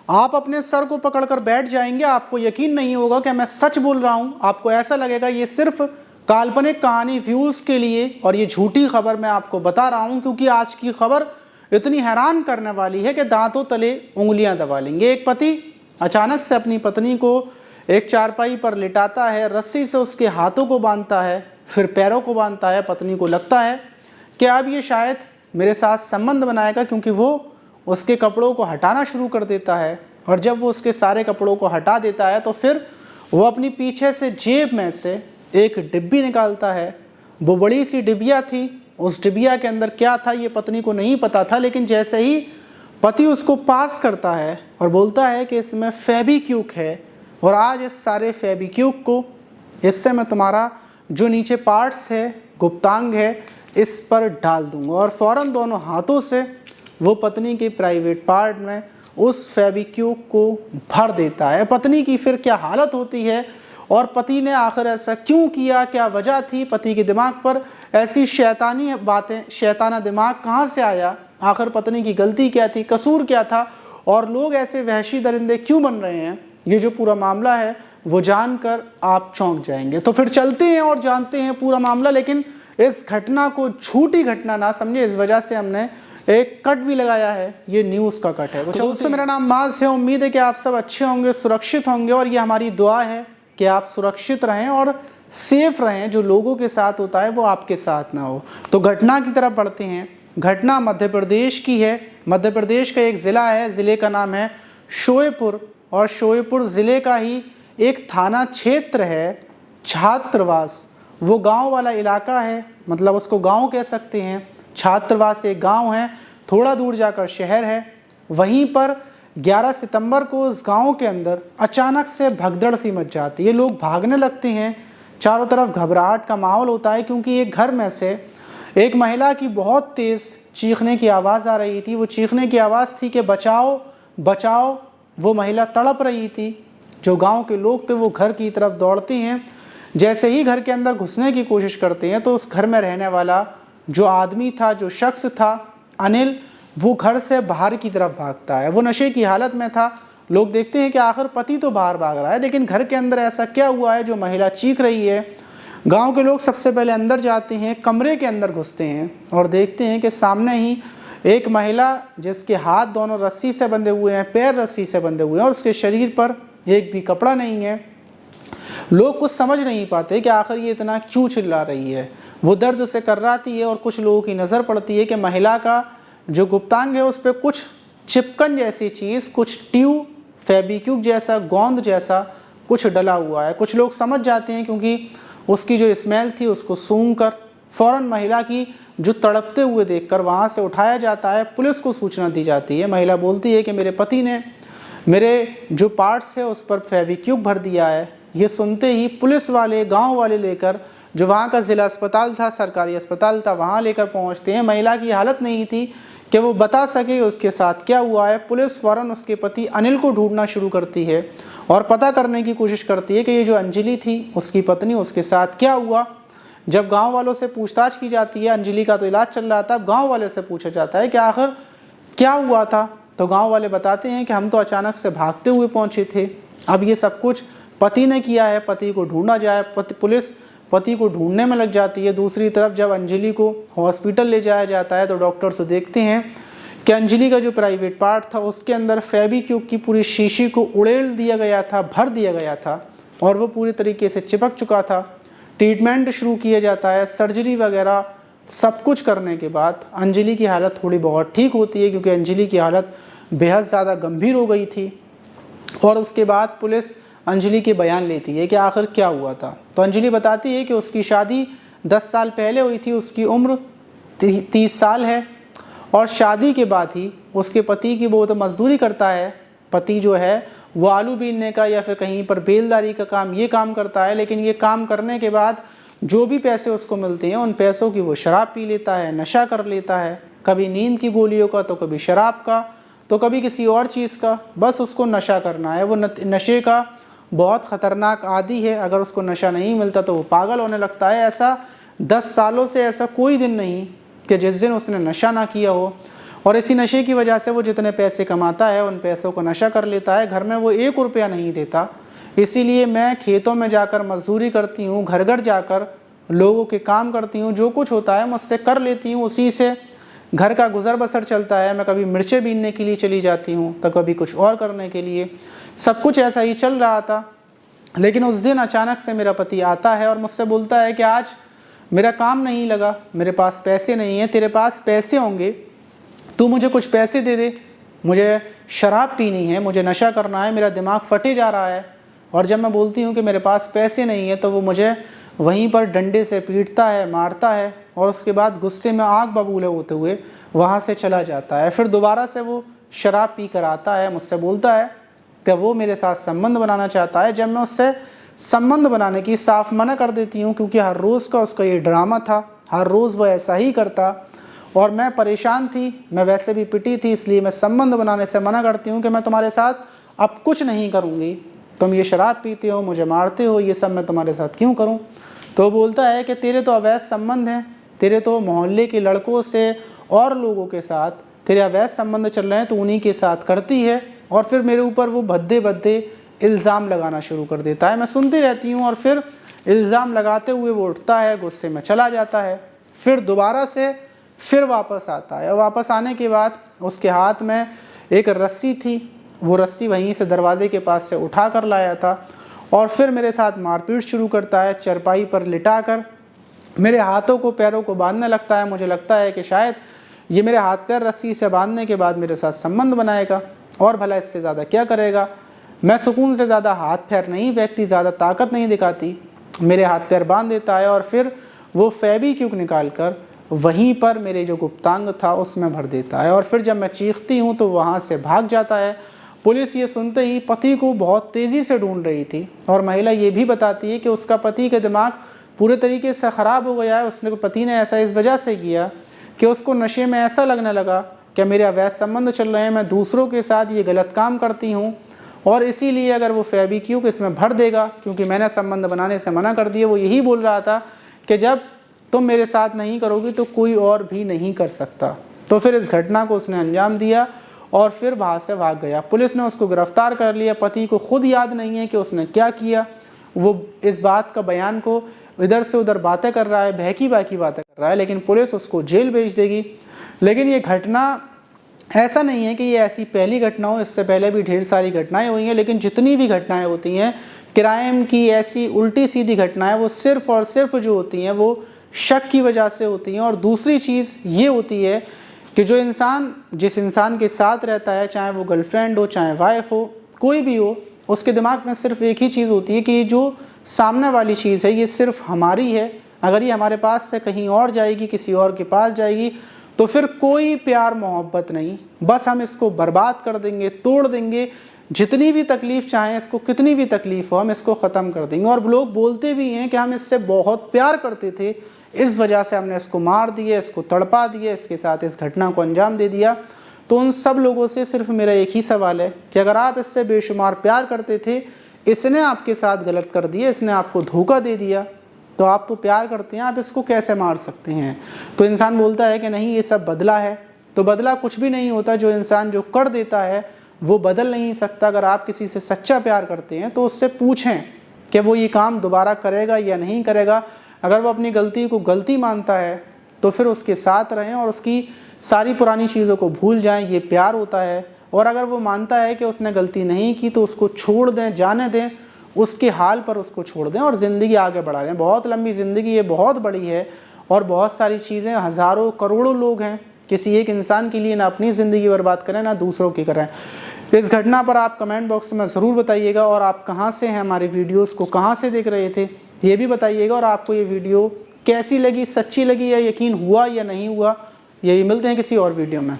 आप अपने सर को पकड़कर बैठ जाएंगे, आपको यकीन नहीं होगा कि मैं सच बोल रहा हूं। आपको ऐसा लगेगा ये सिर्फ काल्पनिक कहानी व्यूज के लिए और ये झूठी खबर मैं आपको बता रहा हूं, क्योंकि आज की खबर इतनी हैरान करने वाली है कि दांतों तले उंगलियां दबा लेंगे। एक पति अचानक से अपनी पत्नी को एक चारपाई पर लिटाता है, रस्सी से उसके हाथों को बांधता है, फिर पैरों को बांधता है। पत्नी को लगता है कि अब ये शायद मेरे साथ संबंध बनाएगा, क्योंकि वो उसके कपड़ों को हटाना शुरू कर देता है। और जब वो उसके सारे कपड़ों को हटा देता है तो फिर वो अपनी पीछे से जेब में से एक डिब्बी निकालता है। वो बड़ी सी डिबिया थी, उस डिबिया के अंदर क्या था ये पत्नी को नहीं पता था, लेकिन जैसे ही पति उसको पास करता है और बोलता है कि इसमें फेविक्विक है और आज इस सारे फेविक्विक को इससे मैं तुम्हारा जो नीचे पार्ट्स है, गुप्तांग है, इस पर डाल दूंगा। और फौरन दोनों हाथों से वो पत्नी के प्राइवेट पार्ट में उस फेविक्विक को भर देता है। पत्नी की फिर क्या हालत होती है और पति ने आखिर ऐसा क्यों किया, क्या वजह थी, पति के दिमाग पर ऐसी शैतानी बातें, शैताना दिमाग कहाँ से आया, आखिर पत्नी की गलती क्या थी, कसूर क्या था और लोग ऐसे वहशी दरिंदे क्यों बन रहे हैं, ये जो पूरा मामला है वो जानकर आप चौंक जाएंगे। तो फिर चलते हैं और जानते हैं पूरा मामला। लेकिन इस घटना को झूठी घटना ना समझे, इस वजह से हमने एक कट भी लगाया है, ये न्यूज़ का कट है। तो दोस्तों, मेरा नाम माज है, उम्मीद है कि आप सब अच्छे होंगे, सुरक्षित होंगे और ये हमारी दुआ है कि आप सुरक्षित रहें और सेफ रहें। जो लोगों के साथ होता है वो आपके साथ ना हो। तो घटना की तरफ बढ़ते हैं। घटना मध्य प्रदेश की है। मध्य प्रदेश का एक ज़िला है, ज़िले का नाम है शोएपुर और शोएपुर ज़िले का ही एक थाना क्षेत्र है छात्रावास। वो गांव वाला इलाका है, मतलब उसको गांव कह सकते हैं। छात्रावास एक गांव है, थोड़ा दूर जाकर शहर है। वहीं पर 11 सितंबर को उस गांव के अंदर अचानक से भगदड़ सी मच जाती है। लोग भागने लगते हैं, चारों तरफ घबराहट का माहौल होता है, क्योंकि एक घर में से एक महिला की बहुत तेज़ चीखने की आवाज़ आ रही थी। वो चीखने की आवाज़ थी कि बचाओ बचाओ। वो महिला तड़प रही थी। जो गांव के लोग थे वो घर की तरफ दौड़ते हैं। जैसे ही घर के अंदर घुसने की कोशिश करते हैं तो उस घर में रहने वाला जो आदमी था, जो शख्स था अनिल, वो घर से बाहर की तरफ भागता है। वो नशे की हालत में था। लोग देखते हैं कि आखिर पति तो बाहर भाग रहा है, लेकिन घर के अंदर ऐसा क्या हुआ है जो महिला चीख रही है। गांव के लोग सबसे पहले अंदर जाते हैं, कमरे के अंदर घुसते हैं और देखते हैं कि सामने ही एक महिला जिसके हाथ दोनों रस्सी से बंधे हुए हैं, पैर रस्सी से बंधे हुए हैं और उसके शरीर पर एक भी कपड़ा नहीं है। लोग कुछ समझ नहीं पाते कि आखिर ये इतना क्यों चिल्ला रही है। वो दर्द से कर्राती है और कुछ लोगों की नज़र पड़ती है कि महिला का जो गुप्तांग है उस पर कुछ चिपकन जैसी चीज़, कुछ ट्यूब, फेविक्विक जैसा, गोंद जैसा कुछ डला हुआ है। कुछ लोग समझ जाते हैं क्योंकि उसकी जो स्मेल थी उसको सूंघ कर फ़ौरन महिला की जो तड़पते हुए देखकर वहाँ से उठाया जाता है। पुलिस को सूचना दी जाती है। महिला बोलती है कि मेरे पति ने मेरे जो पार्ट्स है उस पर फेविक्विक भर दिया है। ये सुनते ही पुलिस वाले, गांव वाले लेकर, जो वहाँ का ज़िला अस्पताल था, सरकारी अस्पताल था, वहाँ लेकर पहुँचते हैं। महिला की हालत नहीं थी कि वो बता सके उसके साथ क्या हुआ है। पुलिस फ़ौरन उसके पति अनिल को ढूंढना शुरू करती है और पता करने की कोशिश करती है कि ये जो अंजलि थी उसकी पत्नी, उसके साथ क्या हुआ। जब गाँव वालों से पूछताछ की जाती है, अंजलि का तो इलाज चल रहा था, अब गाँव वाले से पूछा जाता है कि आखिर क्या हुआ था। तो गाँव वाले बताते हैं कि हम तो अचानक से भागते हुए पहुँचे थे, अब ये सब कुछ पति ने किया है, पति को ढूंढा जाए। पुलिस पति को ढूंढने में लग जाती है। दूसरी तरफ जब अंजलि को हॉस्पिटल ले जाया जाता है तो डॉक्टर्स देखते हैं कि अंजलि का जो प्राइवेट पार्ट था उसके अंदर फेविक्विक की पूरी शीशी को उड़ेल दिया गया था, भर दिया गया था और वो पूरी तरीके से चिपक चुका था। ट्रीटमेंट शुरू किया जाता है, सर्जरी वगैरह सब कुछ करने के बाद अंजलि की हालत थोड़ी बहुत ठीक होती है, क्योंकि अंजलि की हालत बेहद ज़्यादा गंभीर हो गई थी। और उसके बाद पुलिस अंजलि के बयान लेती है कि आखिर क्या हुआ था। तो अंजलि बताती है कि उसकी शादी 10 साल पहले हुई थी, उसकी उम्र 30 साल है और शादी के बाद ही उसके पति की, वो तो मजदूरी करता है, पति जो है वो आलू बीनने का या फिर कहीं पर बेलदारी का काम, ये काम करता है। लेकिन ये काम करने के बाद जो भी पैसे उसको मिलते हैं उन पैसों की वो शराब पी लेता है, नशा कर लेता है, कभी नींद की गोलियों का, तो कभी शराब का, तो कभी किसी और चीज़ का। बस उसको नशा करना है। वो नशे का बहुत ख़तरनाक आदी है। अगर उसको नशा नहीं मिलता तो वो पागल होने लगता है। ऐसा 10 सालों से ऐसा कोई दिन नहीं कि जिस दिन उसने नशा ना किया हो। और इसी नशे की वजह से वो जितने पैसे कमाता है उन पैसों को नशा कर लेता है। घर में वो 1 रुपया नहीं देता। इसीलिए मैं खेतों में जाकर मजदूरी करती हूँ, घर घर जाकर लोगों के काम करती हूँ, जो कुछ होता है मुझसे कर लेती हूँ, उसी से घर का गुजर बसर चलता है। मैं कभी मिर्चें बीनने के लिए चली जाती हूँ तो कभी कुछ और करने के लिए, सब कुछ ऐसा ही चल रहा था। लेकिन उस दिन अचानक से मेरा पति आता है और मुझसे बोलता है कि आज मेरा काम नहीं लगा, मेरे पास पैसे नहीं है, तेरे पास पैसे होंगे, तू मुझे कुछ पैसे दे दे, मुझे शराब पीनी है, मुझे नशा करना है, मेरा दिमाग फटे जा रहा है। और जब मैं बोलती हूँ कि मेरे पास पैसे नहीं है तो वो मुझे वहीं पर डंडे से पीटता है, मारता है और उसके बाद गुस्से में आग बबूले होते हुए वहाँ से चला जाता है। फिर दोबारा से वो शराब पी कर आता है, मुझसे बोलता है कि वो मेरे साथ संबंध बनाना चाहता है। जब मैं उससे संबंध बनाने की साफ मना कर देती हूँ, क्योंकि हर रोज़ का उसका ये ड्रामा था, हर रोज़ वो ऐसा ही करता और मैं परेशान थी, मैं वैसे भी पिटी थी, इसलिए मैं संबंध बनाने से मना करती हूँ कि मैं तुम्हारे साथ अब कुछ नहीं करूँगी, तुम ये शराब पीते हो, मुझे मारते हो, ये सब मैं तुम्हारे साथ क्यों करूँ। तो बोलता है कि तेरे तो अवैध संबंध हैं, तेरे तो मोहल्ले के लड़कों से और लोगों के साथ तेरे अवैध संबंध चल रहे हैं, तो उन्हीं के साथ करती है। और फिर मेरे ऊपर वो भद्दे भद्दे इल्ज़ाम लगाना शुरू कर देता है। मैं सुनती रहती हूँ और फिर इल्ज़ाम लगाते हुए वो उठता है, गुस्से में चला जाता है। फिर दोबारा से फिर वापस आता है और वापस आने के बाद उसके हाथ में एक रस्सी थी, वो रस्सी वहीं से दरवाजे के पास से उठा कर लाया था और फिर मेरे साथ मारपीट शुरू करता है। चरपाई पर लिटा कर मेरे हाथों को पैरों को बांधने लगता है। मुझे लगता है कि शायद ये मेरे हाथ पैर रस्सी से बांधने के बाद मेरे साथ संबंध बनाएगा और भला इससे ज़्यादा क्या करेगा। मैं सुकून से ज़्यादा हाथ पैर नहीं फेंकती, ज़्यादा ताकत नहीं दिखाती, मेरे हाथ पैर बांध देता है और फिर वो फेविक्विक निकाल कर वहीं पर मेरे जो गुप्तांग था उसमें भर देता है। और फिर जब मैं चीखती हूँ तो वहाँ से भाग जाता है। पुलिस ये सुनते ही पति को बहुत तेज़ी से ढूंढ रही थी और महिला ये भी बताती है कि उसका पति का दिमाग पूरे तरीके से ख़राब हो गया है। उसने पति ने ऐसा इस वजह से किया कि उसको नशे में ऐसा लगने लगा कि मेरे अवैध संबंध चल रहे हैं, मैं दूसरों के साथ ये गलत काम करती हूँ और इसीलिए अगर वो फेविक्विक इसमें भर देगा, क्योंकि मैंने संबंध बनाने से मना कर दिया। वो यही बोल रहा था कि जब तुम मेरे साथ नहीं करोगी तो कोई और भी नहीं कर सकता। तो फिर इस घटना को उसने अंजाम दिया और फिर वहाँ से भाग गया। पुलिस ने उसको गिरफ्तार कर लिया। पति को खुद याद नहीं है कि उसने क्या किया। वो इस बात का बयान को इधर से उधर बातें कर रहा है, बहकी बाकी बातें कर रहा है, लेकिन पुलिस उसको जेल भेज देगी। लेकिन ये घटना ऐसा नहीं है कि ये ऐसी पहली घटना हो, इससे पहले भी ढेर सारी घटनाएं हुई हैं। लेकिन जितनी भी घटनाएं होती हैं क्राइम की, ऐसी उल्टी सीधी घटनाएं, वो सिर्फ़ और सिर्फ जो होती हैं वो शक की वजह से होती हैं। और दूसरी चीज़ ये होती है कि जो इंसान जिस इंसान के साथ रहता है, चाहे वो गर्लफ्रेंड हो, चाहे वाइफ हो, कोई भी हो, उसके दिमाग में सिर्फ एक ही चीज़ होती है कि ये जो सामने वाली चीज़ है ये सिर्फ हमारी है। अगर ये हमारे पास से कहीं और जाएगी, किसी और के पास जाएगी, तो फिर कोई प्यार मोहब्बत नहीं, बस हम इसको बर्बाद कर देंगे, तोड़ देंगे। जितनी भी तकलीफ़ चाहें, इसको कितनी भी तकलीफ़ हो, हम इसको ख़त्म कर देंगे। और लोग बोलते भी हैं कि हम इससे बहुत प्यार करते थे, इस वजह से हमने इसको मार दिया, इसको तड़पा दिया, इसके साथ इस घटना को अंजाम दे दिया। तो उन सब लोगों से सिर्फ मेरा एक ही सवाल है कि अगर आप इससे बेशुमार प्यार करते थे, इसने आपके साथ गलत कर दिया, इसने आपको धोखा दे दिया, तो आप तो प्यार करते हैं, आप इसको कैसे मार सकते हैं। तो इंसान बोलता है कि नहीं, ये सब बदला है। तो बदला कुछ भी नहीं होता। जो इंसान जो कर देता है वो बदल नहीं सकता। अगर आप किसी से सच्चा प्यार करते हैं तो उससे पूछें कि वो ये काम दोबारा करेगा या नहीं करेगा। अगर वो अपनी गलती को गलती मानता है तो फिर उसके साथ रहें और उसकी सारी पुरानी चीज़ों को भूल जाएं, ये प्यार होता है। और अगर वो मानता है कि उसने गलती नहीं की तो उसको छोड़ दें, जाने दें, उसके हाल पर उसको छोड़ दें और ज़िंदगी आगे बढ़ा दें। बहुत लंबी ज़िंदगी है, बहुत बड़ी है और बहुत सारी चीज़ें, हज़ारों करोड़ों लोग हैं। किसी एक इंसान के लिए ना अपनी ज़िंदगी बर्बाद करें ना दूसरों की करें। इस घटना पर आप कमेंट बॉक्स में ज़रूर बताइएगा और आप कहाँ से हैं, हमारी वीडियोस को कहाँ से देख रहे थे ये भी बताइएगा। और आपको ये वीडियो कैसी लगी, सच्ची लगी या यकीन हुआ या नहीं हुआ। यही मिलते हैं किसी और वीडियो में।